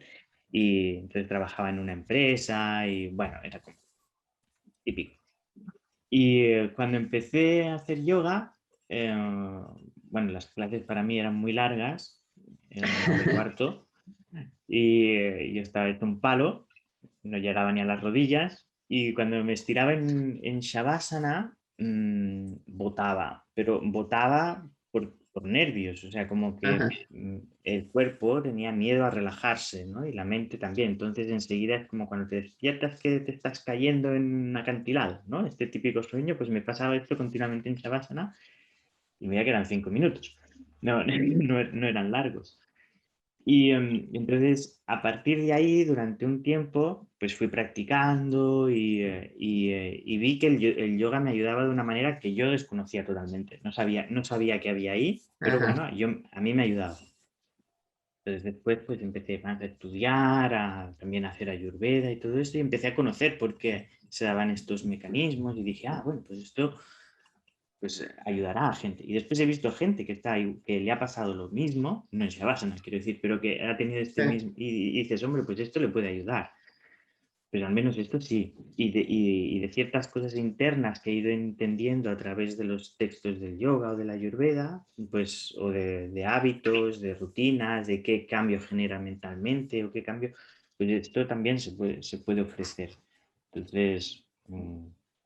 Y entonces trabajaba en una empresa y bueno, era como típico. Y cuando empecé a hacer yoga, eh, bueno, las clases para mí eran muy largas, eran una hora y cuarto, y yo estaba hecho un palo, no llegaba ni a las rodillas, y cuando me estiraba en Shavasana, botaba, pero botaba por nervios, o sea, como ajá, que el cuerpo tenía miedo a relajarse, ¿no? Y la mente también. Entonces, enseguida es como cuando te despiertas que te estás cayendo en un acantilado, ¿no? Este típico sueño, pues me pasaba esto continuamente en Shavasana y mira que eran 5 minutos. No, no eran largos. Y entonces, a partir de ahí, durante un tiempo, pues fui practicando y vi que el yoga me ayudaba de una manera que yo desconocía totalmente. No sabía qué había ahí, pero ajá. bueno, a mí me ayudaba. Entonces después pues empecé más a estudiar, también a hacer ayurveda y todo esto, y empecé a conocer por qué se daban estos mecanismos y dije, bueno, pues esto pues ayudará a gente. Y después he visto gente que está ahí, que le ha pasado lo mismo, no en Shavasana, quiero decir, pero que ha tenido este Sí. mismo, y dices, hombre, pues esto le puede ayudar. Pero al menos esto sí. Y de ciertas cosas internas que he ido entendiendo a través de los textos del yoga o de la ayurveda, pues, o de hábitos, de rutinas, de qué cambio genera mentalmente o qué cambio, pues esto también se puede ofrecer. Entonces,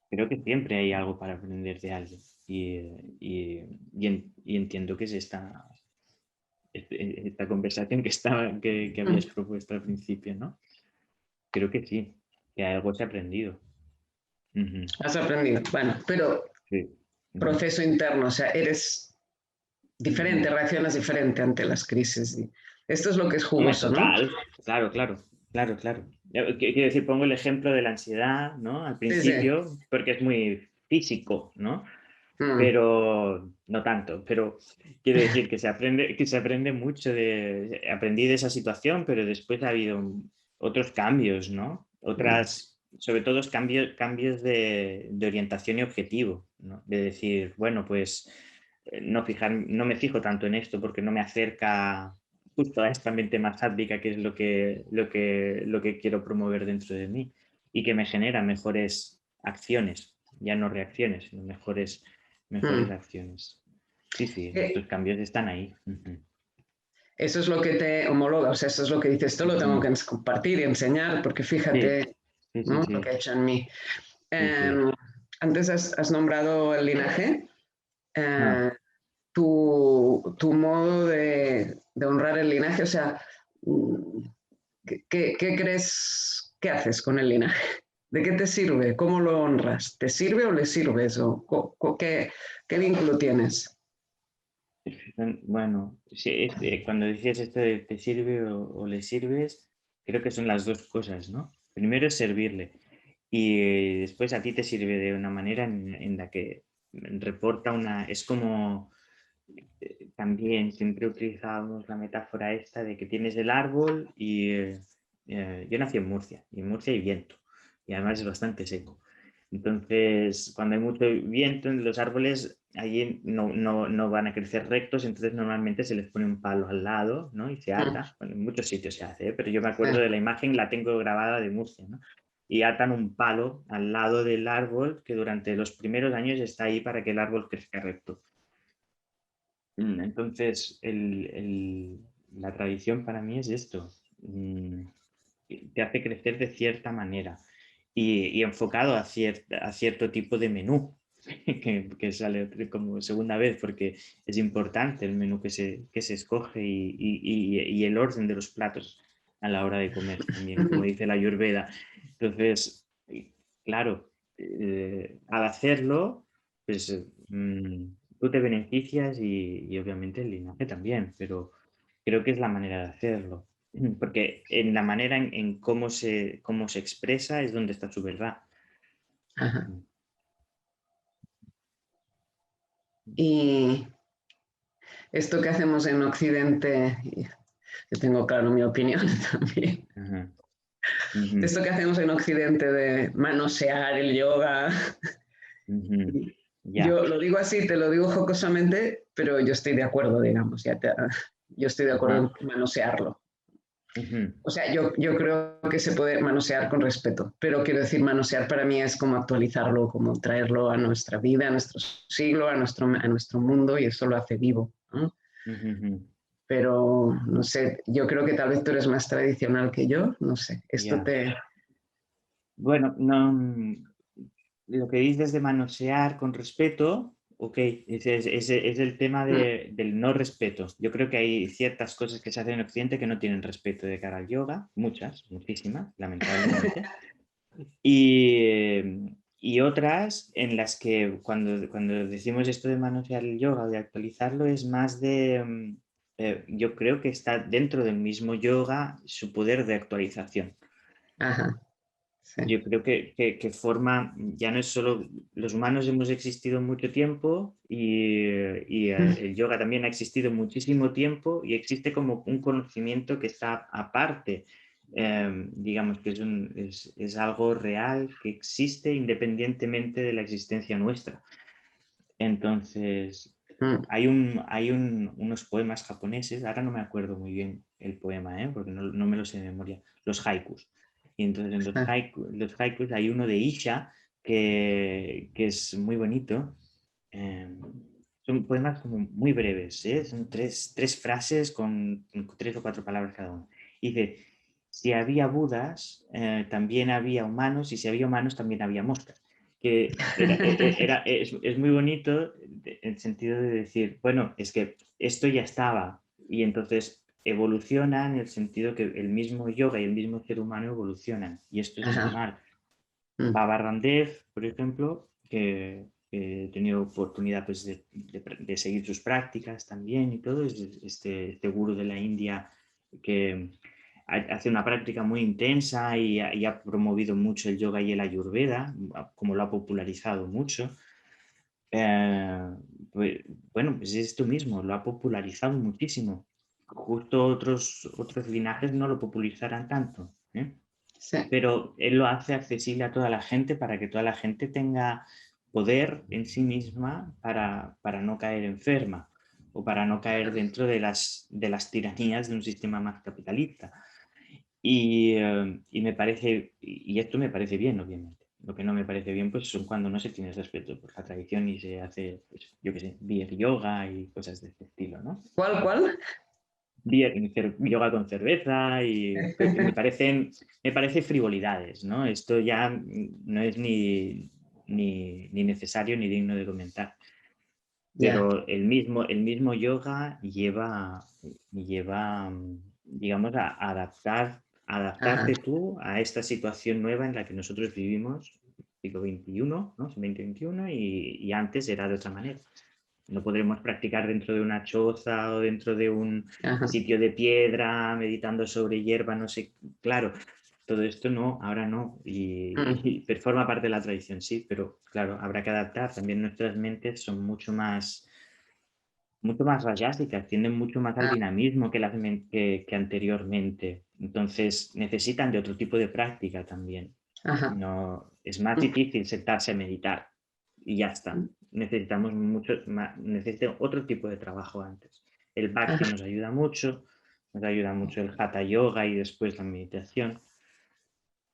creo que siempre hay algo para aprender de alguien. Y entiendo que es esta conversación que habías propuesto al principio, ¿no? Creo que sí, que algo se ha aprendido. Ujú, Has aprendido. Bueno, pero sí. Ujú, proceso interno, o sea, eres diferente, ujú. reaccionas diferente ante las crisis. Esto es lo que es Hombre, jugoso, ¿no? total, claro, claro, claro, claro. Quiero decir, pongo el ejemplo de la ansiedad, ¿no? Al Sí, sí. principio, porque es muy físico, ¿no? Mm, Pero no tanto. Pero quiero decir que se aprende mucho aprendí de esa situación, pero después ha habido otros cambios, ¿no? mm, Sobre todo cambios de orientación y objetivo, ¿no? De decir, bueno, pues no me fijo tanto en esto porque no me acerca justo a esta mente más sádvica que es lo que quiero promover dentro de mí y que me genera mejores acciones, ya no reacciones, sino mejores mm. acciones. Sí, sí, Eh, estos cambios están ahí. Ujú, Eso es lo que te homologa, o sea, eso es lo que dices, esto lo tengo ujú. que compartir y enseñar, porque Sí, fíjate, sí, sí, ¿no? Lo sí, que ha hecho en mí. sí, sí. Eh, Antes has nombrado el linaje. Ah, Eh, tu modo de honrar el linaje, o sea, mm, ¿qué crees que haces con el linaje? ¿De qué te sirve? ¿Cómo lo honras? ¿Te sirve o le sirves? ¿O qué vínculo tienes? bueno, sí, cuando decías esto de te sirve o le sirves, creo que son las dos cosas, ¿no? Primero es servirle y después a ti te sirve de una manera en la que reporta es como también siempre utilizábamos la metáfora esta de que tienes el árbol y yo nací en Murcia y en Murcia hay viento y además es bastante seco. Entonces, cuando hay mucho viento en los árboles, allí no van a crecer rectos, entonces normalmente se les pone un palo al lado, ¿no? Y se Mm, ata. Bueno, en muchos sitios se hace, ¿eh? Pero yo me sí. acuerdo de la imagen, la tengo grabada de Murcia, ¿no? Y atan un palo al lado del árbol que durante los primeros años está ahí para que el árbol crezca recto. Entonces, la tradición para mí es esto. te hace crecer de cierta manera y enfocado a cierto tipo de menú, que sale como segunda vez, porque es importante el menú que se escoge y el orden de los platos a la hora de comer también, como dice la Ayurveda. Entonces, claro, al hacerlo, pues tú te beneficias y obviamente el linaje también, pero creo que es la manera de hacerlo. Porque en la manera en cómo se expresa es donde está su verdad. Ajá. Y esto que hacemos en Occidente, yo tengo claro mi opinión también, Ajá. Ujú, esto que hacemos en Occidente de manosear el yoga, ujú. Ya. yo lo digo así, te lo digo jocosamente, pero yo estoy de acuerdo, digamos, yo estoy de acuerdo Ajá. en manosearlo. Ujú. O sea, yo creo que se puede manosear con respeto, pero quiero decir, manosear para mí es como actualizarlo, como traerlo a nuestra vida, a nuestro siglo, a nuestro mundo, y eso lo hace vivo, ¿no? Ujú, ujú. Pero no sé, yo creo que tal vez tú eres más tradicional que yo, no sé, esto Ya. te... Bueno, no, lo que dices de manosear con respeto, ok, es el tema Mm, del no respeto. Yo creo que hay ciertas cosas que se hacen en Occidente que no tienen respeto de cara al yoga, muchas, muchísimas, lamentablemente. Y otras en las que cuando decimos esto de manosear el yoga o de actualizarlo es más de, yo creo que está dentro del mismo yoga su poder de actualización. Ajá, sí. Yo creo que forma, ya no es solo, los humanos hemos existido mucho tiempo y el yoga también ha existido muchísimo tiempo y existe como un conocimiento que está aparte, digamos que es algo real que existe independientemente de la existencia nuestra. Entonces, Mm, unos poemas japoneses, ahora no me acuerdo muy bien el poema, porque no me lo sé de memoria, los haikus. Y entonces en ah, los haikus hay uno de Isha que es muy bonito. eh, Son poemas como muy breves, son tres frases con 3 o 4 palabras cada uno. Y dice, si había Budas, también había humanos, y si había humanos, también había moscas. Que es muy bonito en el sentido de decir, bueno, es que esto ya estaba, y entonces evoluciona en el sentido que el mismo yoga y el mismo ser humano evolucionan, y esto es ajá, normal. mm, Baba Ramdev, por ejemplo, que he tenido oportunidad pues, de seguir sus prácticas también y todo, es este gurú de la India que hace una práctica muy intensa y ha promovido mucho el yoga y el ayurveda, como lo ha popularizado mucho. Eh, pues, bueno, pues es esto mismo, lo ha popularizado muchísimo. Justo otros linajes no lo popularizarán tanto, ¿eh? sí, Pero él lo hace accesible a toda la gente para que toda la gente tenga poder en sí misma para no caer enferma o para no caer dentro de las tiranías de un sistema más capitalista. Y me parece, y esto me parece bien, obviamente. Lo que no me parece bien, pues son cuando no se tiene respeto por la tradición y se hace, pues, yo qué sé, beer yoga y cosas de este estilo, ¿no? ¿cuál, cuál? Yoga con cerveza y me parece frivolidades, ¿no? Esto ya no es ni necesario ni digno de comentar. Ya, Pero el mismo yoga lleva, digamos, a ajá, adaptarte tú a esta situación nueva en la que nosotros vivimos, siglo XXI, ¿no? 2021, y antes era de otra manera. No podremos practicar dentro de una choza o dentro de un ajá, sitio de piedra, meditando sobre hierba, no sé. Claro, todo esto no, ahora no. mm, Pero forma parte de la tradición, sí, pero claro, habrá que adaptar. También nuestras mentes son mucho más rayásicas, tienden mucho más al ah, dinamismo que anteriormente. Entonces necesitan de otro tipo de práctica también. ajá, No, es más mm, difícil sentarse a meditar y ya está. mm, Necesitamos necesita otro tipo de trabajo antes. El Bhakti ajá, nos ayuda mucho el Hatha Yoga y después la meditación.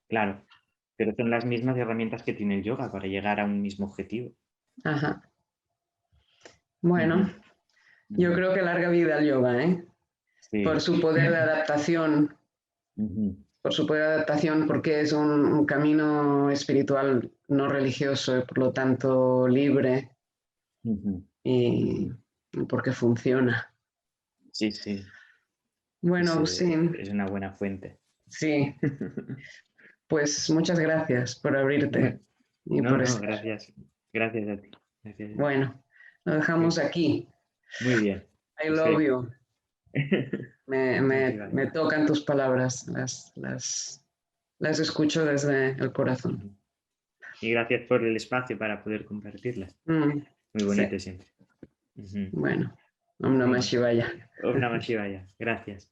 Claro, pero son las mismas herramientas que tiene el yoga para llegar a un mismo objetivo. ajá. Bueno, Ujú, yo ujú. creo que larga vida al yoga, ¿eh? Por Sí. su poder de adaptación. Ujú. por su propia adaptación, porque es un camino espiritual no religioso y por lo tanto libre Ujú. y porque funciona. Sí, sí, Bueno, Agustín, es una buena fuente. sí, pues muchas gracias por abrirte y No, por no, estar. gracias. Gracias a ti. Gracias a ti. Bueno, lo dejamos aquí. Muy bien. I love Perfecto. you. Me, Así me, va. me tocan tus palabras, las escucho desde el corazón. Ujú. Y gracias por el espacio para poder compartirlas. Mm, Muy sí, bonito siempre. Ujú. bueno, Om Namah Venga. Shivaya. Om Namah Shivaya. Gracias.